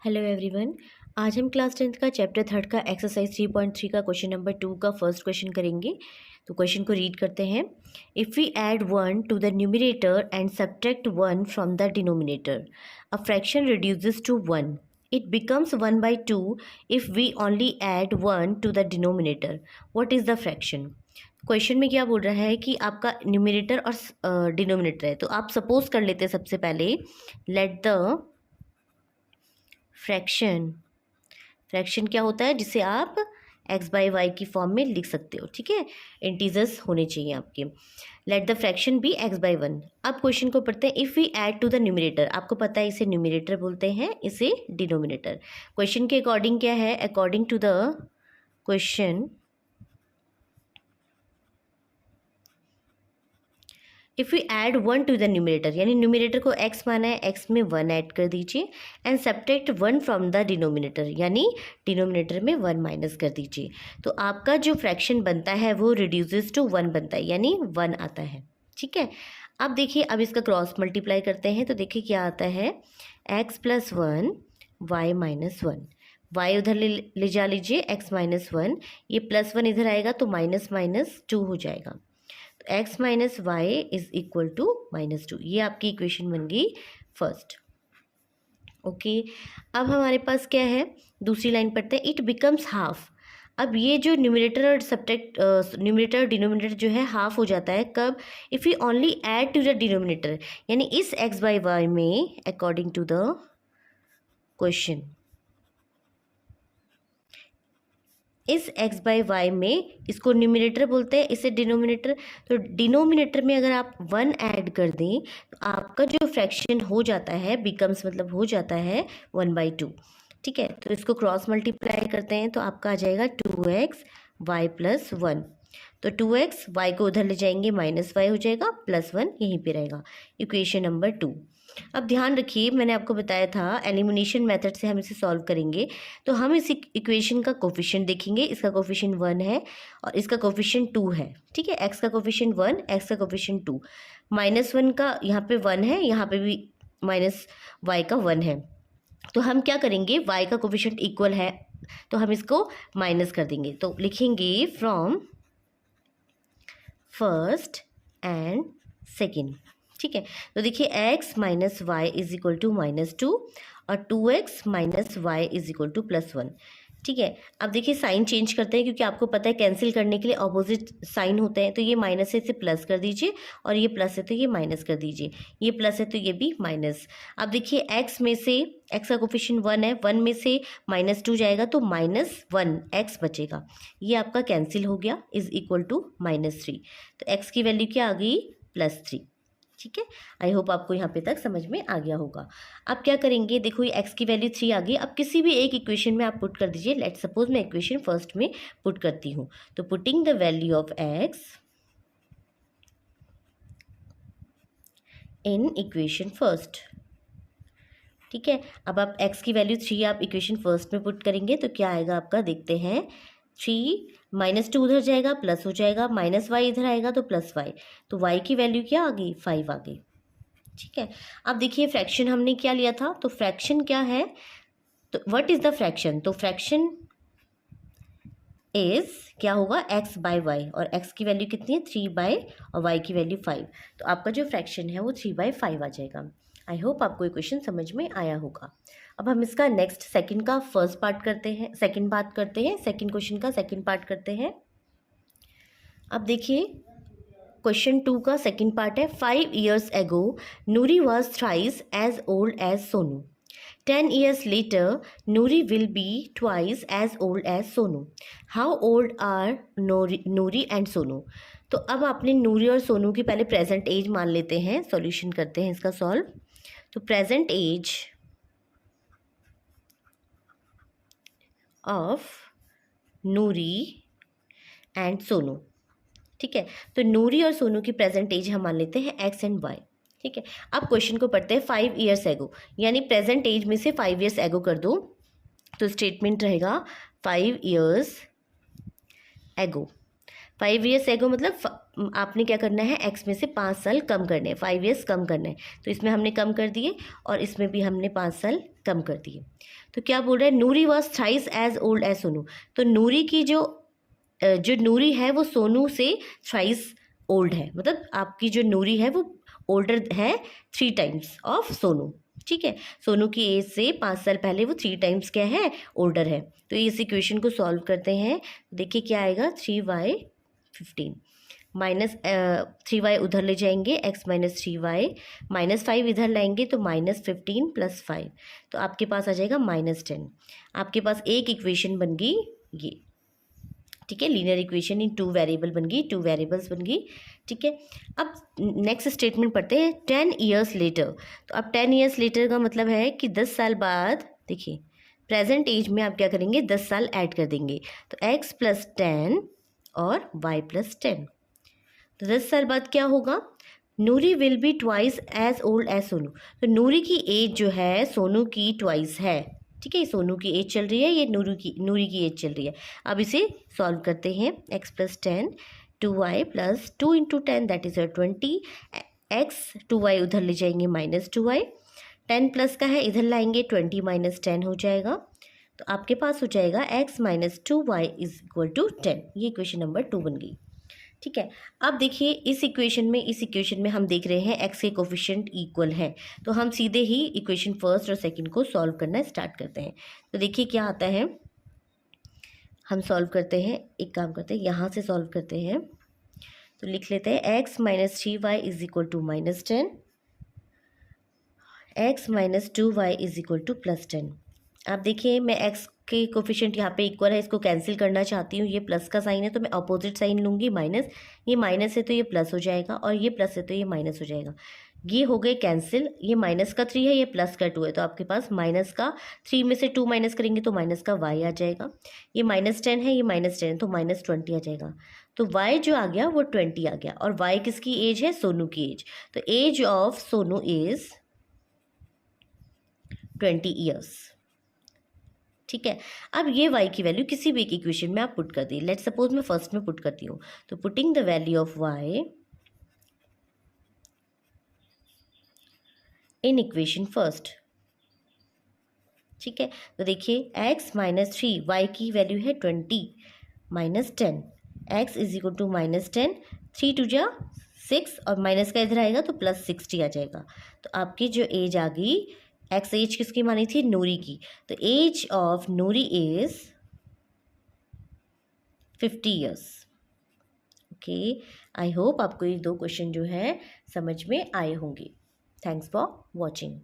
Hello everyone. आज हम class 10th का चैप्टर 3 का एक्सरसाइज 3.3 का क्वेश्चन नंबर 2 का फर्स्ट क्वेश्चन करेंगे। तो क्वेश्चन को रीड करते हैं। If we add 1 to the numerator and subtract 1 from the denominator, a fraction reduces to 1. It becomes 1/2 if we only add 1 to the denominator. What is the fraction? Question में क्या बोल रहा है कि आपका न्यूमरेटर और डिनोमिनेटर है। तो आप सपोज कर लेते हैं सबसे पहले, लेट द फ्रैक्शन क्या होता है जिसे आप एक्स बाई वाई की फॉर्म में लिख सकते हो। ठीक है, इंटीजर्स होने चाहिए आपके। Let the fraction be x by 1. अब क्वेश्चन को पढ़ते हैं। If we add to the numerator, आपको पता है इसे न्यूमरेटर बोलते हैं, इसे डिनोमिनेटर। क्वेश्चन के अकॉर्डिंग क्या है? According to the question, if you add 1 to the numerator, यानी न्यूमरेटर को x माना है, x में 1 ऐड कर दीजिए। And subtract 1 from the denominator, यानी डिनोमिनेटर में 1 माइनस कर दीजिए। तो आपका जो फ्रैक्शन बनता है वो रिड्यूसेस टू 1 बनता है, यानी 1 आता है। ठीक है, अब देखिए, अब इसका क्रॉस मल्टीप्लाई करते हैं तो देखिए क्या आता है। x plus 1 y minus 1, y उधर ले जा लीजिए, x माइनस 1, ये प्लस 1 इधर आएगा तो माइनस माइनस 2 हो जाएगा। x minus y is equal to -2, ये आपकी इक्वेशन बन गई फर्स्ट। ओके, अब हमारे पास क्या है, दूसरी लाइन पढ़ते हैं। It becomes half. अब ये जो न्यूमरेटर और सब्ट्रैक्ट न्यूमरेटर डिनोमिनेटर जो है हाफ हो जाता है कब? If you only add to the denominator, यानी इस x बाई वाई में अकॉर्डिंग टू द क्वेश्चन, इस x बाई वाई में, इसको न्यूमरेटर बोलते हैं, इसे डिनोमिनेटर। तो डिनोमिनेटर में अगर आप 1 ऐड कर दें तो आपका जो फ्रैक्शन हो जाता है, बिकम्स मतलब हो जाता है 1/2। ठीक है, तो इसको क्रॉस मल्टीप्लाई करते हैं तो आपका आ जाएगा 2x y प्लस 1। तो 2x, y को उधर ले जाएंगे, -y हो जाएगा, +1 यहीं पे रहेगा। Equation number 2। अब ध्यान रखिए, मैंने आपको बताया था एलिमिनेशन मेथड से हम इसे सॉल्व करेंगे। तो हम इस इक्वेशन का कोफिशिएंट देखेंगे। इसका कोफिशिएंट 1 है और इसका कोफिशिएंट 2 है। ठीक है, x का कोफिशिएंट 1, x का कोफिशिएंट 2। -1 का यहाँ पे 1 है, यहाँ पे भी माइनस y का 1 है। तो हम क्या करेंगे, y का कोफिशिएंट इक्वल है तो हम इसको माइनस कर देंगे। तो लिखेंगे फ्रॉम फर्स्ट एंड सेकेंड। ठीक है, तो देखिए x minus y is equal to -2 और 2x minus y is equal to +1। ठीक है, अब देखिए साइन चेंज करते हैं, क्योंकि आपको पता है कैंसिल करने के लिए ऑपोजिट साइन होते हैं। तो ये माइनस है, इसे प्लस कर दीजिए, और ये प्लस है तो ये माइनस कर दीजिए, ये प्लस है तो ये भी माइनस। अब देखिए x में से, x का कोफिशिएंट 1 है, 1 में से -2 जाएगा तो -1 x बचेगा, ये आपका कैंसिल हो गया, इज इक्वल टू -3। तो x की वैल्यू क्या आ गई? +3। ठीक है, आई होप आपको यहाँ पे तक समझ में आ गया होगा। अब क्या करेंगे, देखो ये x की वैल्यू 3 आ गई। अब किसी भी एक इक्वेशन में आप पुट कर दीजिए। लेट सपोज मैं इक्वेशन फर्स्ट में पुट करती हूँ। तो putting the value of x in equation first. ठीक है, अब आप x की वैल्यू 3 आप इक्वेशन फर्स्ट में पुट करेंगे तो क्या आएगा आपका, देखते हैं। 3 -2 उधर जाएगा, प्लस हो जाएगा, -y इधर आएगा तो +y। तो y की वैल्यू क्या आ गई? 5 आ गई। ठीक है, अब देखिए फ्रैक्शन हमने क्या लिया था, तो फ्रैक्शन क्या है, तो व्हाट इज द फ्रैक्शन? तो फ्रैक्शन इज क्या होगा, x बाय y, और x की वैल्यू कितनी है? 3 बाय, और y की वैल्यू 5। तो आपका जो फ्रैक्शन है वो 3/5 आ जाएगा। आई होप आपको इक्वेशन समझ में आया होगा। अब हम इसका नेक्स्ट सेकंड का फर्स्ट पार्ट करते हैं, सेकंड पार्ट करते हैं, सेकंड क्वेश्चन का सेकंड पार्ट करते हैं। अब देखिए क्वेश्चन 2 का सेकंड पार्ट है। 5 years ago Nuri was thrice as old as Sonu. 10 years later Nuri will be twice as old as Sonu. How old are Nuri and Sonu? तो अब आपने नूरी और सोनू की पहले प्रेजेंट एज मान लेते हैं। सॉल्यूशन करते हैं इसका सॉल्व। तो present age of Noori and Sonu. ठीक है, तो नूरी और सोनू की प्रेजेंट एज हम मान लेते हैं x एंड y। ठीक है, अब क्वेश्चन को पढ़ते हैं। 5 years एगो, यानी प्रेजेंट एज में से 5 years एगो कर दो तो स्टेटमेंट रहेगा 5 years एगो। 5 ईयर्स एगो मतलब आपने क्या करना है, एक्स में से 5 साल कम करने हैं, 5 ईयर्स कम करना है। तो इसमें हमने कम कर दिए और इसमें भी हमने 5 साल कम कर दिए। तो क्या बोल रहा है, Noori was thrice as old as Sonu. तो नूरी की जो नूरी है वो सोनू से थ्राइस ओल्ड है, मतलब आपकी जो नूरी है वो ओल्डर है 3 टाइम्स ऑफ सोनू। ठीक है, सोनू की एज से 5 साल पहले वो 3 टाइम्स क्या है, ओल्डर है। तो इस इक्वेशन को सॉल्व करते हैं। देखिए क्या आएगा, 3y15 माइनस 3y उधर ले जाएंगे, x माइनस 3y माइनस 5 इधर लाएंगे तो -15 + 5, तो आपके पास आ जाएगा -10। आपके पास एक इक्वेशन बन गई ये। ठीक है, लीनियर इक्वेशन इन 2 वेरिएबल बन गई, 2 वेरिएबल्स बन गई। ठीक है, अब नेक्स्ट स्टेटमेंट पढ़ते हैं, 10 ईयर्स लेटर। तो अब 10 ईयर्स लेटर का मतलब है कि 10 साल बाद, देखिए प्रेजेंट एज में आप क्या करेंगे, 10 साल ऐड कर देंगे। तो x + 10 और y + 10। तो 10 साल बाद क्या होगा, Noori will be twice as old as Sonu. तो नूरी की एज जो है सोनू की ट्वाइस है। ठीक है, सोनू की एज चल रही है, ये नूरी की एज चल रही है। अब इसे सॉल्व करते हैं, x + 10 2y + 2 × 10 that is 20, x 2y उधर ले जाएंगे -2y, 10 प्लस का है इधर लाएंगे 20 - 10 हो जाएगा। तो आपके पास हो जाएगा x - 2y = 10। ये इक्वेशन नंबर 2 बन गई। ठीक है, अब देखिए इस इक्वेशन में हम देख रहे हैं x के कोफिशिएंट इक्वल है, तो हम सीधे ही इक्वेशन फर्स्ट और सेकंड को सॉल्व करना स्टार्ट करते हैं। तो देखिए क्या आता है, हम सॉल्व करते हैं, एक काम करते हैं यहाँ से सॉल्व करते हैं। तो लिख लेते हैं x - 3y = -10, x - 2y = +10। आप देखिए मैं x के कोफिशिएंट यहाँ पे इक्वल है, इसको कैंसिल करना चाहती हूँ, ये प्लस का साइन है तो मैं अपोजिट साइन लूँगी माइनस। ये माइनस है तो ये प्लस हो जाएगा और ये प्लस है तो ये माइनस हो जाएगा। ये हो गए कैंसिल, ये माइनस का 3 है, ये प्लस का 2 है, तो आपके पास माइनस का 3 में से 2 माइनस करेंगे तो माइनस का y आ जाएगा। ये -10 है, ये -10 है तो -20 आ जाएगा। तो y जो आ गया वो 20 आ गया, और y किसकी एज है, सोनू की एज। तो age of Sonu is 20 years. ठीक है, अब ये y की वैल्यू किसी भी एक इक्वेशन में आप पुट कर दी। लेट्स सपोज मैं फर्स्ट में पुट करती हूँ, तो putting the value of y in equation first. ठीक है, तो देखिए x - 3, y की वैल्यू है 20 - 10, x = -10, 3 × 2 = 6 और माइनस का इधर आएगा तो +60 आ जाएगा। तो आपकी जो एज आ गई, एक्स एज किसकी मानी थी, नूरी की, तो age of Noori is 50 years. Okay, I hope आपको ये 2 क्वेश्चन जो है समझ में आए होंगे। Thanks for watching.